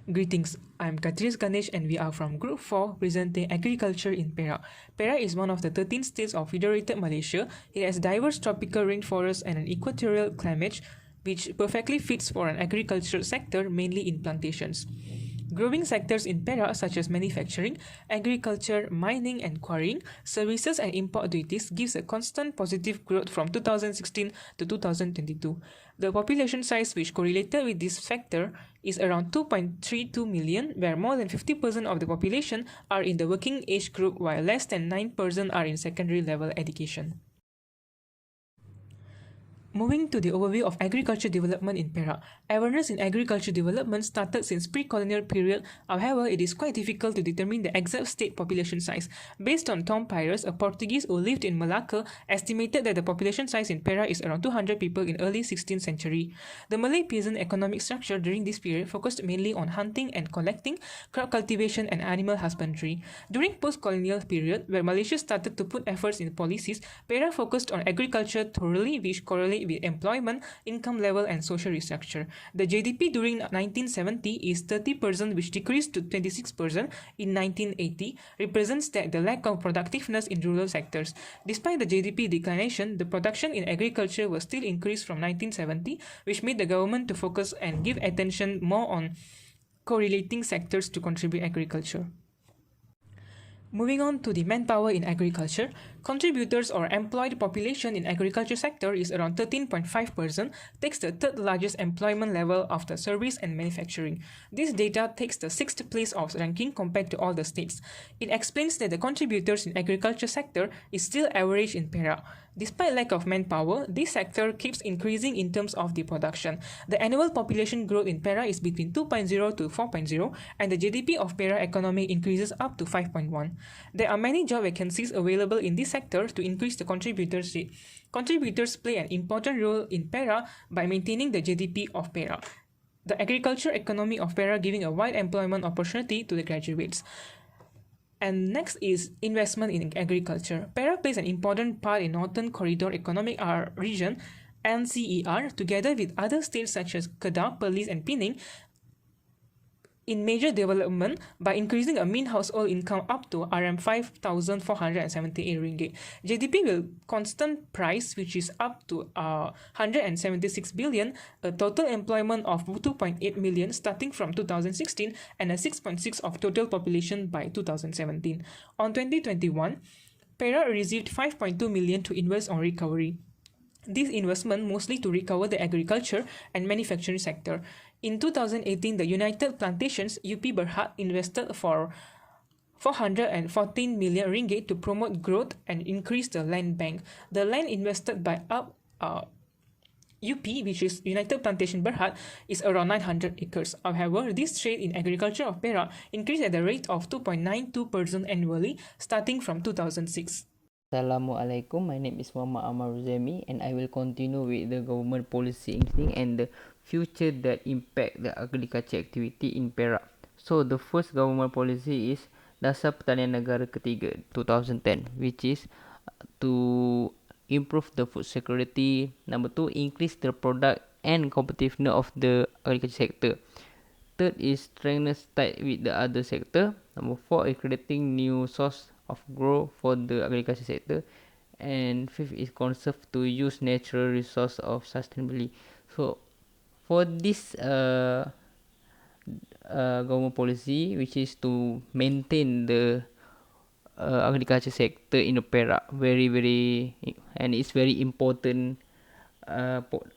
Greetings, I'm Katris Ganesh and we are from Group 4 presenting Agriculture in Perak. Perak is one of the 13 states of Federated Malaysia. It has diverse tropical rainforests and an equatorial climate which perfectly fits for an agricultural sector mainly in plantations. Growing sectors in Perak such as manufacturing, agriculture, mining and quarrying, services and import duties gives a constant positive growth from 2016 to 2022. The population size which correlated with this factor is around 2.32 million, where more than 50% of the population are in the working age group while less than 9% are in secondary level education. Moving to the overview of agriculture development in Perak. Awareness in agriculture development started since pre-colonial period. However, it is quite difficult to determine the exact state population size. Based on Tom Pyrus, a Portuguese who lived in Malacca, estimated that the population size in Perak is around 200 people in early 16th century. The Malay peasant economic structure during this period focused mainly on hunting and collecting, crop cultivation and animal husbandry. During post-colonial period, where Malaysia started to put efforts in policies, Perak focused on agriculture thoroughly, which correlate with employment, income level and social restructure. The GDP during 1970 is 30%, which decreased to 26% in 1980, represents that the lack of productiveness in rural sectors. Despite the GDP declination, the production in agriculture was still increased from 1970, which made the government to focus and give attention more on correlating sectors to contribute agriculture. Moving on to the manpower in agriculture, contributors or employed population in agriculture sector is around 13.5%, takes the third largest employment level after service and manufacturing. This data takes the sixth place of ranking compared to all the states. It explains that the contributors in agriculture sector is still average in Perak. Despite lack of manpower, this sector keeps increasing in terms of the production. The annual population growth in Perak is between 2.0 to 4.0 and the GDP of Perak economy increases up to 5.1. There are many job vacancies available in this sector to increase the contributors rate. Contributors play an important role in Perak by maintaining the GDP of Perak. The agriculture economy of Perak giving a wide employment opportunity to the graduates. And next is investment in agriculture. Perak plays an important part in Northern Corridor Economic Region (NCER) together with other states such as Kedah, Perlis and Penang in major development by increasing a mean household income up to RM5,478 ringgit. GDP will constant price, which is up to 176 billion, a total employment of 2.8 million starting from 2016 and a 6.6 of total population by 2017. On 2021, Perak received 5.2 million to invest on recovery. This investment mostly to recover the agriculture and manufacturing sector. In 2018, the United Plantations UP Berhad invested for 414 million ringgit to promote growth and increase the land bank. The land invested by UP, which is United Plantation Berhad, is around 900 acres. However, this trade in agriculture of Perak increased at the rate of 2.92% annually starting from 2006. Assalamualaikum, my name is Muhammad Amar Ruzemi and I will continue with the government policy including and the future that impact the agriculture activity in Perak. So the first government policy is Dasar Pertanian Negara Ketiga 2010, which is to improve the food security. Number 2, increase the product and competitiveness of the agriculture sector. Third is strengthen ties with the other sector. Number 4 is creating new source of growth for the agriculture sector. And fifth is conserve to use natural resource of sustainably. So for this government policy, which is to maintain the agriculture sector in the Perak, and it's very important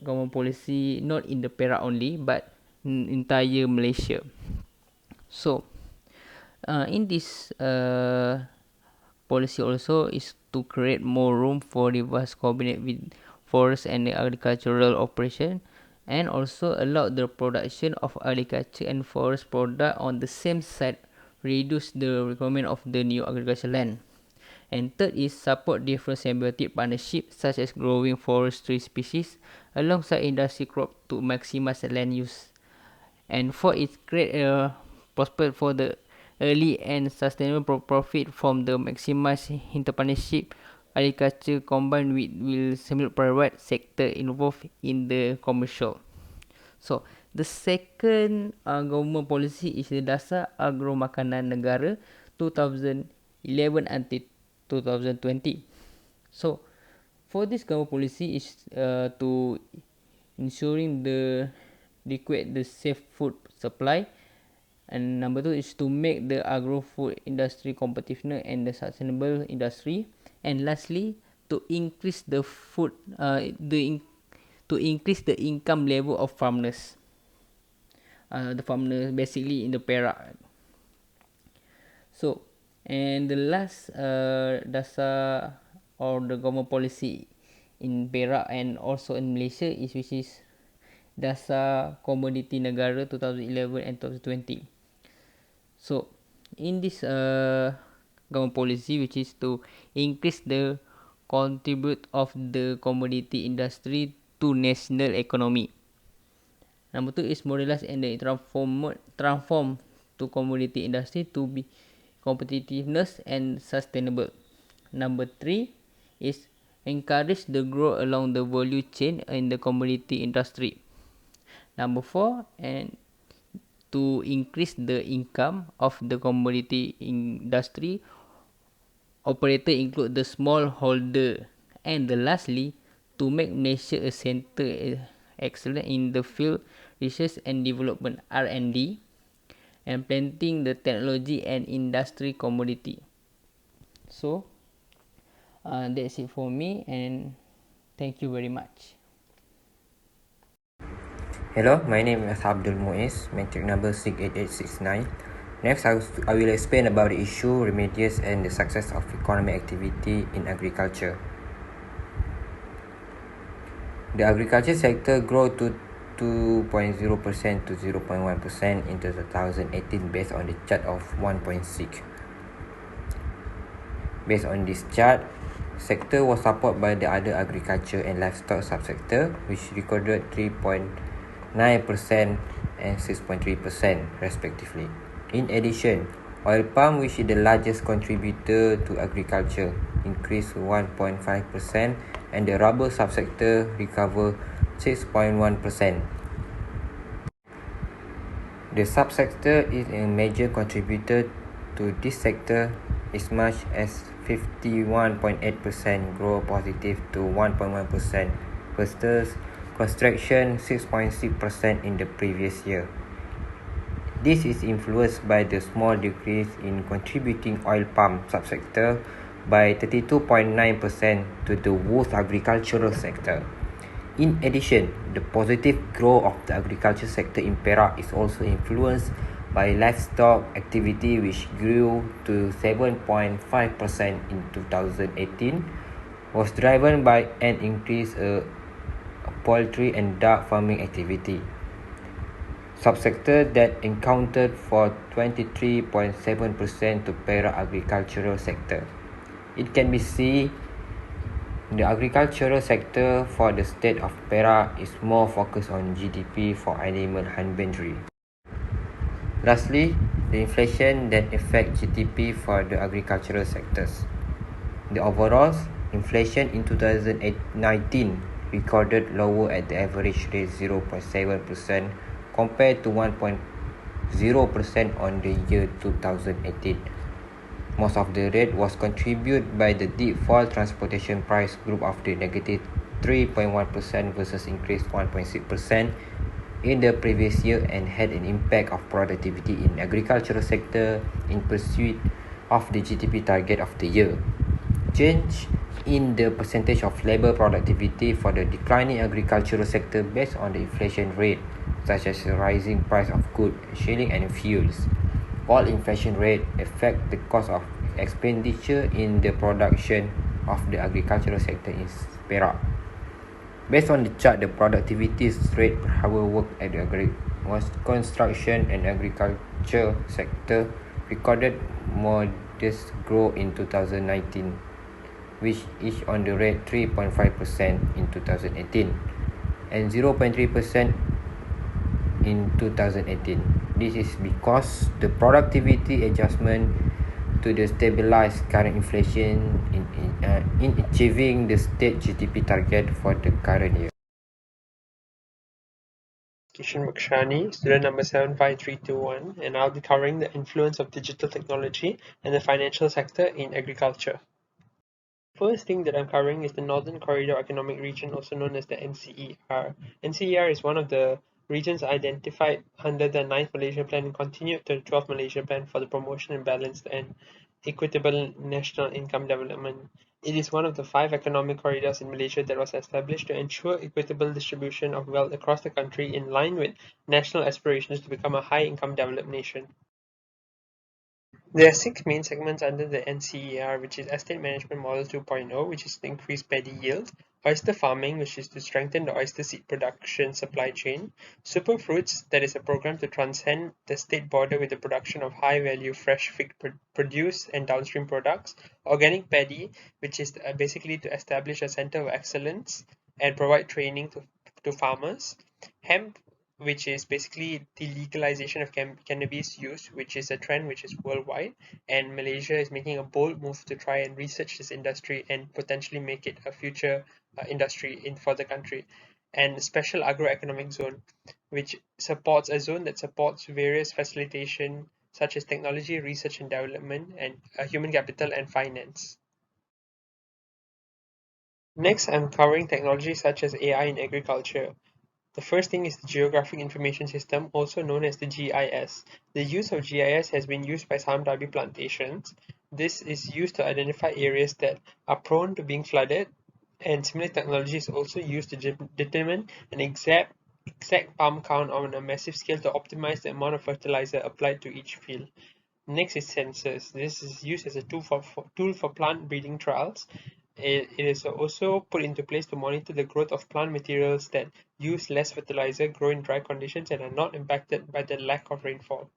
government policy, not in the Perak only but in entire Malaysia. So in this policy also is to create more room for diverse combinate with forest and agricultural operation, and also allow the production of agriculture and forest product on the same site, reduce the requirement of the new agricultural land. And third is support different symbiotic partnerships such as growing forestry species alongside industry crop to maximize the land use. And fourth is create a prospect for the early and sustainable profit from the maximize interpartnership agriculture combined with will stimulate private sector involved in the commercial. So The second government policy is the Dasar Agro Makanan Negara 2011 until 2020. So, for this government policy is to ensuring the adequate the safe food supply, and number 2 is to make the agro food industry competitive and the sustainable industry, and lastly to increase the to increase the income level of farmers, the farmers basically in the Perak. So, and the last dasar or the government policy in Perak and also in Malaysia is which is Dasar Komoditi Negara 2011 and 2020. So, in this government policy, which is to increase the contribute of the commodity industry to national economy. Number 2 is modelize and transform to commodity industry to be competitiveness and sustainable. Number 3 is encourage the growth along the value chain in the commodity industry. Number 4, and to increase the income of the commodity industry operator include the smallholder. And the lastly, to make Malaysia a center excellent in the field research and development R&D and planting the technology and industry commodity. So that's it for me, and thank you very much. Hello, my name is Abdul Muiz, metric number 68869. Next, I will explain about the issue, remedies, and the success of economic activity in agriculture. The agriculture sector grew to 2.0% to 0.1% in 2018 based on the chart of 1.6. Based on this chart, sector was supported by the other agriculture and livestock subsector, which recorded 3.9% and 6.3% respectively. In addition, oil palm, which is the largest contributor to agriculture, increased 1.5%, and the rubber subsector recovered 6.1%. The subsector is a major contributor to this sector, as much as 51.8% grow positive to 1.1% versus construction 6.6% in the previous year. This is influenced by the small decrease in contributing oil palm subsector by 32.9% to the whole agricultural sector. In addition, the positive growth of the agriculture sector in Perak is also influenced by livestock activity, which grew to 7.5% in 2018, was driven by an increase in poultry and duck farming activity. Subsector that accounted for 23.7% to Perak agricultural sector. It can be seen the agricultural sector for the state of Perak is more focused on GDP for animal husbandry. Lastly, the inflation that affects GDP for the agricultural sectors. The overall inflation in 2019 recorded lower at the average rate 0.7% compared to 1.0% on the year 2018. Most of the rate was contributed by the deep fall transportation price group of the negative 3.1% versus increased 1.6% in the previous year, and had an impact of productivity in agricultural sector in pursuit of the GDP target of the year. Change in the percentage of labor productivity for the declining agricultural sector based on the inflation rate, such as the rising price of goods, shilling and fuels. All inflation rate affect the cost of expenditure in the production of the agricultural sector in Perak. Based on the chart, the productivity rate per hour work at the construction and agriculture sector recorded modest growth in 2019, which is on the rate 3.5% in 2018 and 0.3% in 2018. This is because the productivity adjustment to the stabilized current inflation in achieving the state GDP target for the current year. Kishan Bakshani, student number 75321, and I'll be covering the influence of digital technology and the financial sector in agriculture. First thing that I'm covering is the Northern Corridor Economic Region, also known as the NCER. NCER is one of the regions identified under the 9th Malaysia Plan and continued to the 12th Malaysia Plan for the promotion and balanced and equitable national income development. It is one of the 5 economic corridors in Malaysia that was established to ensure equitable distribution of wealth across the country in line with national aspirations to become a high-income developed nation. There are 6 main segments under the NCER, which is Estate Management Model 2.0, which is to increase paddy yield; oyster farming, which is to strengthen the oyster seed production supply chain; superfruits, that is a program to transcend the state border with the production of high-value fresh fig produce and downstream products; organic paddy, which is basically to establish a center of excellence and provide training to farmers; hemp, which is basically the legalization of cannabis use, which is a trend which is worldwide, and Malaysia is making a bold move to try and research this industry and potentially make it a future industry for the country. And special agroeconomic zone, which supports a zone that supports various facilitation such as technology, research and development, and human capital and finance. Next, I'm covering technology such as AI in agriculture. The first thing is the Geographic Information System, also known as the GIS. The use of GIS has been used by some Dabi plantations. This is used to identify areas that are prone to being flooded, and similar technology is also used to determine an exact palm count on a massive scale to optimize the amount of fertilizer applied to each field. Next is sensors. This is used as a tool for plant breeding trials. It is also put into place to monitor the growth of plant materials that use less fertilizer, grow in dry conditions, and are not impacted by the lack of rainfall.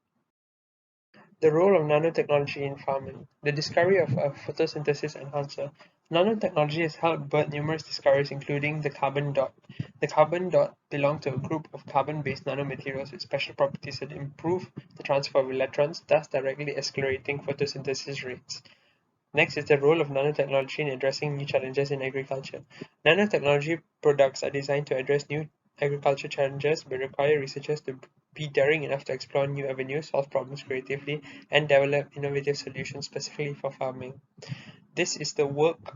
The role of nanotechnology in farming. The discovery of a photosynthesis enhancer. Nanotechnology has helped birth numerous discoveries, including the carbon dot. The carbon dot belonged to a group of carbon-based nanomaterials with special properties that improve the transfer of electrons, thus directly accelerating photosynthesis rates. Next is the role of nanotechnology in addressing new challenges in agriculture. Nanotechnology products are designed to address new agriculture challenges but require researchers to be daring enough to explore new avenues, solve problems creatively, and develop innovative solutions specifically for farming. This is the work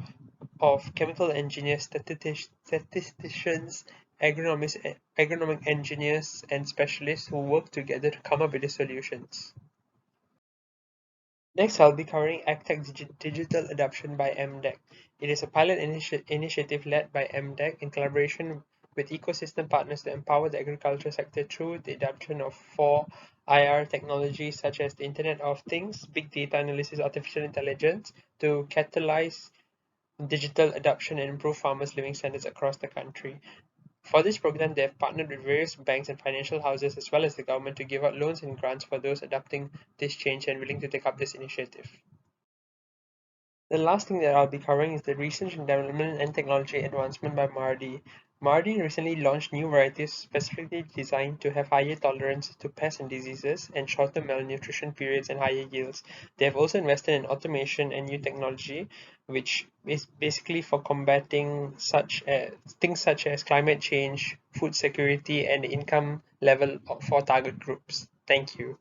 of chemical engineers, statisticians, agronomic engineers, and specialists who work together to come up with the solutions. Next, I'll be covering AgTech Digital Adoption by MDEC. It is a pilot initiative led by MDEC in collaboration with ecosystem partners to empower the agriculture sector through the adoption of 4IR technologies such as the Internet of Things, Big Data Analysis, Artificial Intelligence to catalyze digital adoption and improve farmers' living standards across the country. For this program, they have partnered with various banks and financial houses as well as the government to give out loans and grants for those adopting this change and willing to take up this initiative. The last thing that I'll be covering is the research and development and technology advancement by Mardi. Mardi recently launched new varieties specifically designed to have higher tolerance to pests and diseases and shorter malnutrition periods and higher yields. They have also invested in automation and new technology, which is basically for combating things such as climate change, food security, and income level for target groups. Thank you.